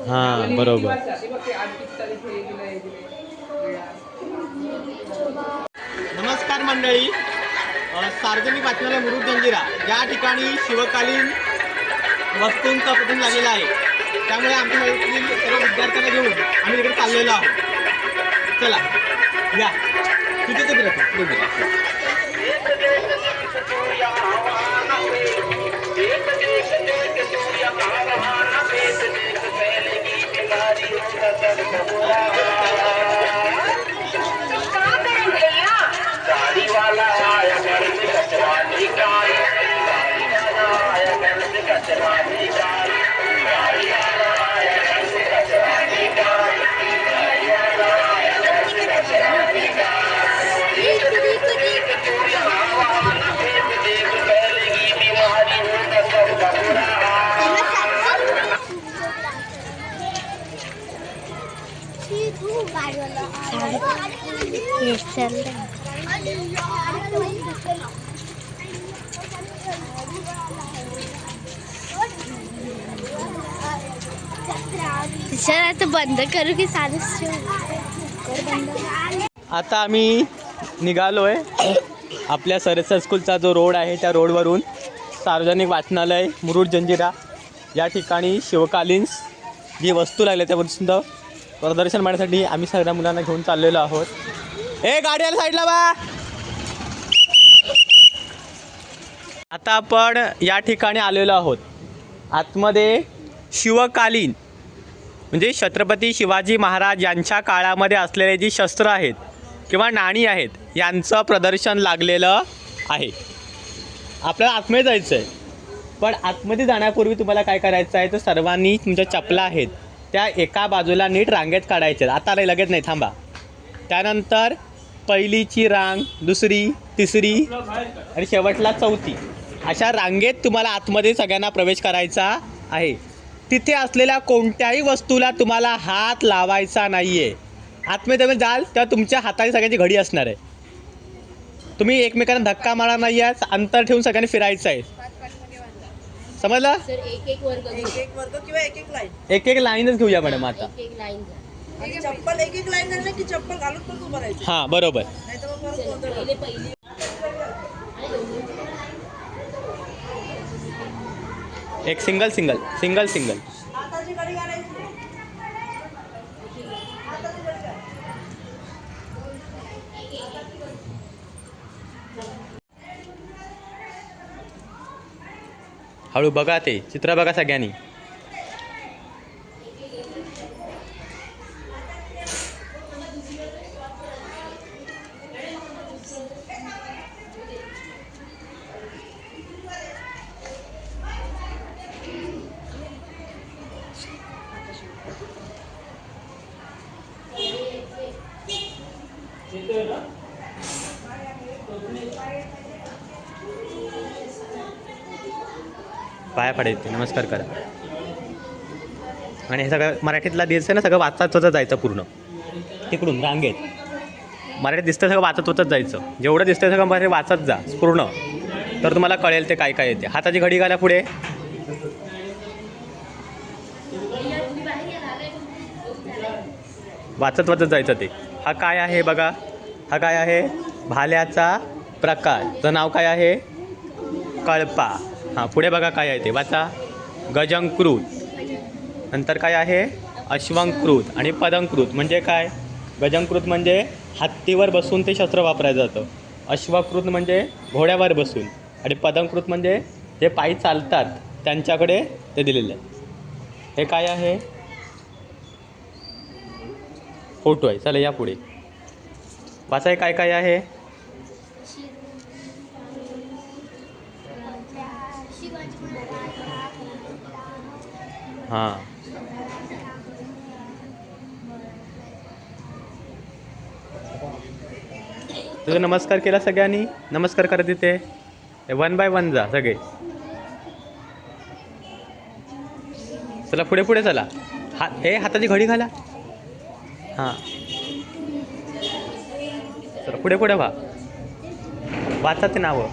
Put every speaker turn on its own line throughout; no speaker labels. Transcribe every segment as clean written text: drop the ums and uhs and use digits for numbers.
हां बरोबर. नमस्कार मंडळी, सार्वजनिक वाचनालय मुरुड जंजिरा या ठिकाणी शिवकालीन वस्तूंचा प्रदर्शन लागलेला आहे. त्यामुळे आमच्या शाळेतील सर्व विद्यार्थ्यांना घेऊन आम्ही इकडे चाललेलो आहोत. चला या तिथे
आता बंद करू की चालूच ठेवू?
आता आम्ही निघालोय आपल्या सरस्वती स्कूलचा जो रोड आहे त्या रोडवरून सार्वजनिक वाचनालय मुरुड जंजिरा या ठिकाणी शिवकालीन जी वस्तू लागल्या त्यापासून प्रदर्शन करण्यासाठी आम्ही सगळ्या मुलांना घेऊन चाललेलो आहोत. गाडीला साईडला बा. आता आपण या ठिकाणी आलेलो आहोत. आतमध्ये शिवकालीन म्हणजे छत्रपती शिवाजी महाराज यांच्या काळामध्ये असलेले जी शस्त्र आहेत किंवा नाणी आहेत यांचं प्रदर्शन लागलेलं आहे. आपल्याला आतमध्ये जायचं आहे, पण आतमध्ये जाण्यापूर्वी तुम्हाला काय करायचं आहे तर सर्वांनी तुमच्या चपला आहेत त्या एका बाजूला नीट रांगेत काढायच्या. आता लगेच नाही, थांबा. त्यानंतर पहिलीची रांग, दुसरी, तिसरी आणि शेवटला चौथी अशा रांगेत तुम्हाला आतमध्ये सगळ्यांना प्रवेश करायचा आहे. तिथे असलेल्या कोणत्याही वस्तूला तुम्हाला हात लावायचा नाही आहे. आतमध्ये तुम्ही जाल तेव्हा तुमच्या हाताची सगळ्यांची घडी असणार आहे. तुम्ही एकमेकांना धक्का मारणार नाही आहे, अंतर ठेवून सगळ्यांनी फिरायचं आहे. समजलं?
एक वर्ग किंवा एक लाईन,
एक लाईनच घेऊया मॅडम. आता
चप्पल एक लाईन घाललं की चप्पल घालून पण उभं राहायचं.
हां बरोबर.
नाहीतर मग परत गोंधळ.
एक सिंगल.
हाताची घडी घालायची.
हळू बघा, ते चित्र बघा सगळ्यांनी. पाया पडायचे, नमस्कार करा. आणि हे सगळं मराठीतला दिसतं ना, सगळं वाचत जायचं पूर्ण तिकडून रांगेत. मराठीत दिसतं सगळं वाचत जायचं. जेवढं दिसतं सगळं मराठी वाचत जा पूर्ण, तर तुम्हाला कळेल ते काय काय येते. हाताची घडी घाला पुढे. वाचत जायचं ते. हा काय आहे बघा, हा काय आहे? भाल्याचा प्रकार. त्याचं नाव काय आहे? कळपा. हां, पुढे बघा काय आहे ते वाचा. गजंकृत. नंतर काय आहे? अश्वंकृत आणि पदंकृत. म्हणजे काय? गजंकृत म्हणजे हत्तीवर बसून ते शस्त्र वापरायचं जातं. अश्वकृत म्हणजे घोड्यावर बसून. आणि पदंकृत म्हणजे जे पायी चालतात त्यांच्याकडे ते दिलेलं आहे. हे काय आहे? फोटो आहे. चला या पुढे वाचा. हे काय काय आहे? हां, तुझं नमस्कार केला सगळ्यांनी. नमस्कार करा तिथे. 1 बाय 1 जा सगळे. चला पुढे चला. हाताची घडी घाला. हां, चला पुढे व्हा. वाचा ते नावं.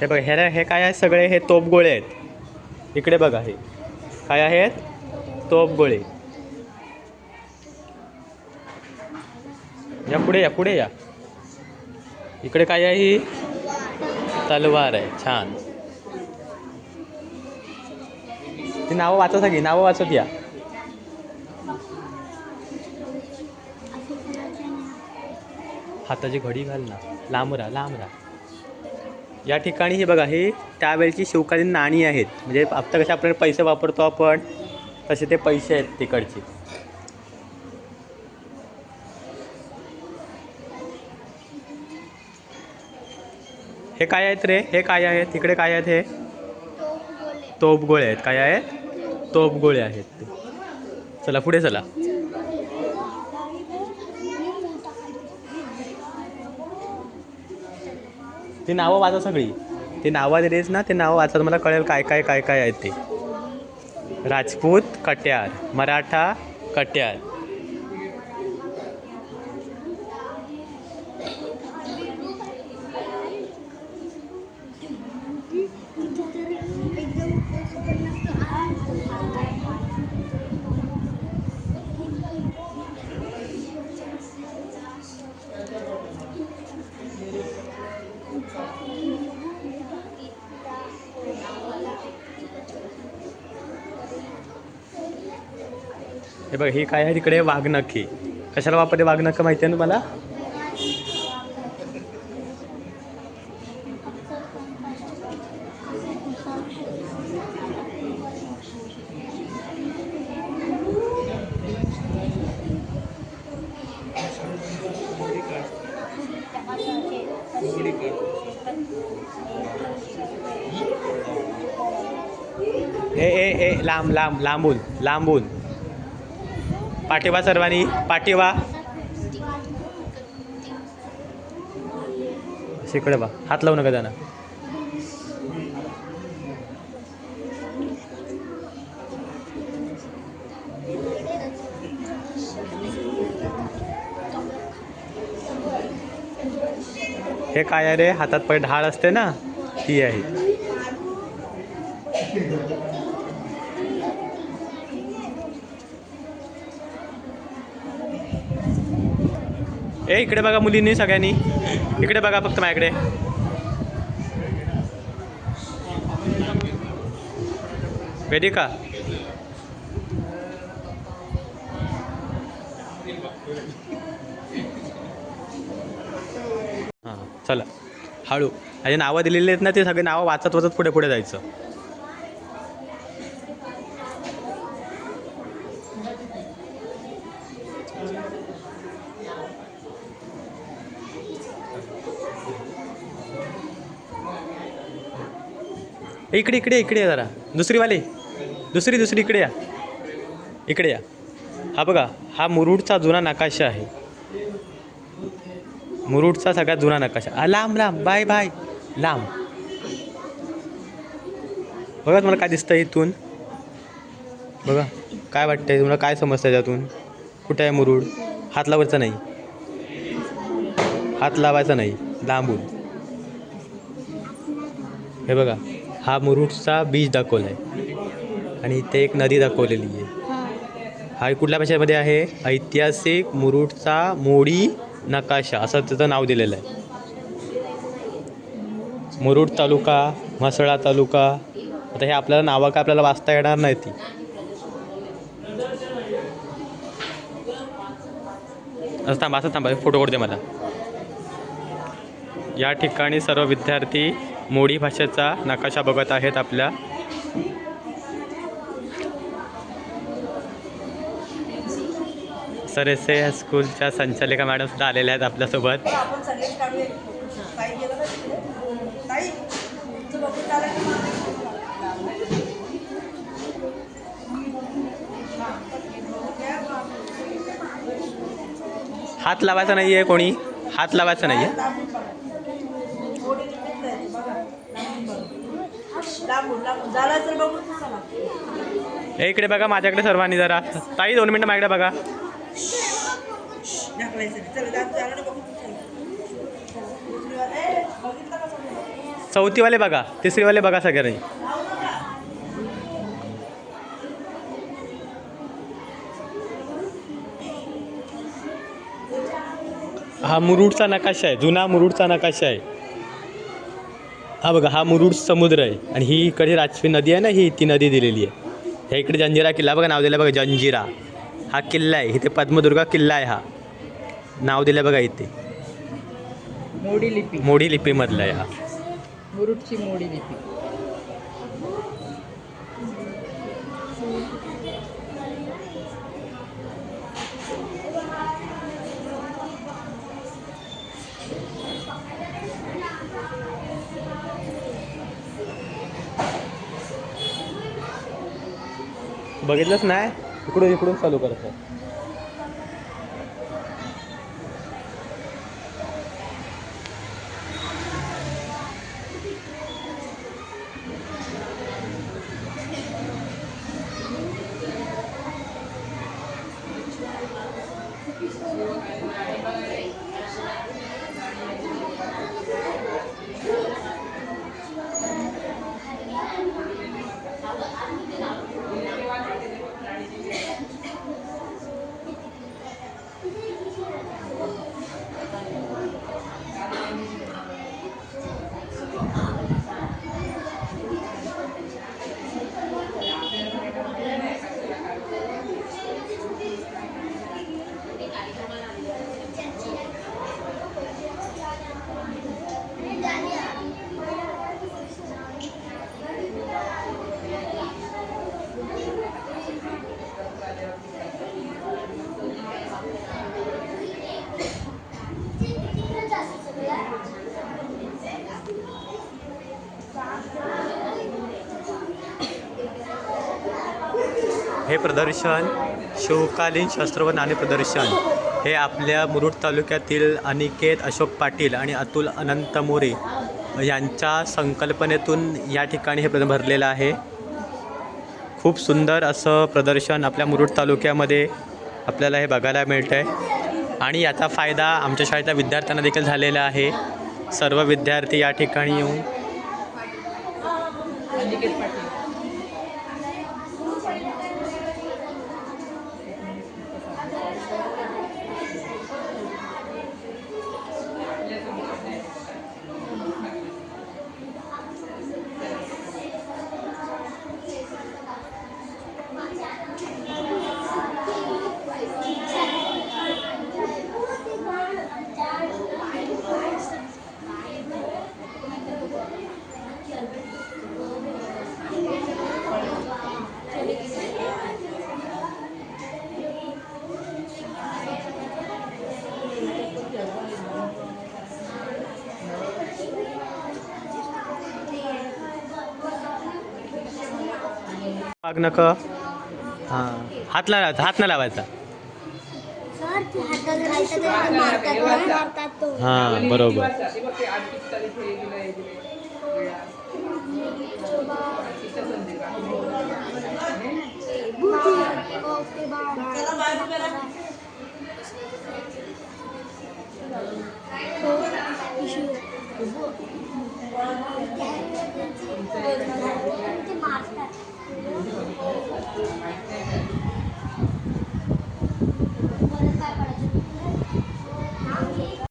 हे बघा हे काय आहे सगळे हे तोफगोळे आहेत. इकडे बघा हे काय आहेत तोफगोळे. या पुढे या. इकडे काय आहे ही तलवार आहे. छान. ती नावं वाचा सगळी नावं वाचत या. हाताची घडी घाल ना. लांब राहा. या ठिकाणी हे बघा हे त्यावेळची शिवकालीन नाणी आहेत. म्हणजे आता कसे आपल्याला पैसे वापरतो आपण तसे ते पैसे आहेत तिकडचे. हे काय आहेत रे? हे काय आहेत? तिकडे काय आहेत? हे तोफगोळे आहेत. काय आहेत? तोफगोळे आहेत ते. चला पुढे चला. ती नावं वाचा सगळी. ती नावं दिलीस ना ते नावं वाचा मला कळेल काय आहेत ते. राजपूत कट्यार, मराठा कट्यार. हे बघ ही काय आहे तिकडे वाघनखे. कशाला वापरते वाघनखं माहिती आहे ना तुम्हाला? ए लांबून पाठीवा सर्वांनी पाठीवा. इकडे बा हात लावू नका त्यांना. हे काय आहे रे? हातात पहिले ढाळ असते ना ती आहे. इकडे बघा मुलींनी सगळ्यांनी. इकडे बघा फक्त माझ्याकडे. वेदिका हां चला हळू. आणि नावं दिलेली आहेत ना ते सगळे नावं वाचत पुढे जायचं. इकडे या जरा. दुसरी इकडे या. हा बघा हा मुरुडचा जुना नकाशा आहे. मुरुडचा सगळ्यात जुना नकाशा. लांब बाय लांब. बघा तुम्हाला काय दिसतं इथून? बघा काय वाटतंय तुम्हाला? काय समजतं त्यातून? कुठे आहे मुरुड? हात लावायचा नाही. लांबून. हे बघा हा मुरुडचा बीच दाखवला आहे आणि इथे एक नदी दाखवलेली आहे. हा कुठल्या भाषेमध्ये आहे? ऐतिहासिक मुरुडचा मोडी नकाशा असं त्याचं नाव दिलेलं आहे. मुरुड तालुका, म्हसळा तालुका. आता हे आपल्याला नावं काय आपल्याला वाचता येणार नाही ती. असं थांबा फोटो काढू दे मला. या ठिकाणी सर्व विद्यार्थी मोडी भाषेचा नकाशा बघत आहेत आपल्या. सरसे स्कूलच्या संचालिका मॅडम सुद्धा आलेल्या आहेत आपल्यासोबत.
आपण सगळेच काढूया. ताई गेलं ना तिकडे. ताई तुमचं बघून चालेल का?
हात लावायचा नाही आहे कोणी. हात लावायचा नाही आहे.
झाला तर बघून चला.
इकडे बघा माझ्याकडे सर्वांनी जरा. ताई 2 मिनटं माझ्याकडे बघा. चौथीवाले बघा, तिसरीवाले बघा सगळ्यांनी. हा मुरुडचा नकाशा आहे, जुना मुरुडचा नकाशा आहे. हा बघा, हा मुरुड समुद्र आहे आणि ही इकडे राजवी नदी आहे ना, ही ती नदी दिलेली आहे. ह्या इकडे जंजिरा किल्ला बघा, नाव दिलं बघा जंजिरा. हा किल्ला आहे, इथे पद्मदुर्गा किल्ला आहे. हा नाव दिलं बघा इथे, मोडी लिपीमधला आहे हा.
मुरुडची मोडी लिपी.
बघितलंच नाही, इकडून इकडून चालू करतो. हे प्रदर्शन शिवकालीन शस्त्र नाणे प्रदर्शन हे आपल्या मुरुड तालुक्यातील अनिकेत अशोक पाटील आणि अतुल अनंत मोरे यांच्या संकल्पनेतून या ठिकाणी हे भरलेलं आहे. खूप सुंदर असं प्रदर्शन आपल्या मुरुड तालुक्यामध्ये आपल्याला हे बघायला मिळतं आहे आणि याचा फायदा आमच्या शाळेच्या विद्यार्थ्यांना देखील झालेला आहे. सर्व विद्यार्थी या ठिकाणी येऊन
अनिकेत पाटील.
पाग नका. हां, हात नाही लावायचा. हां बरोबर.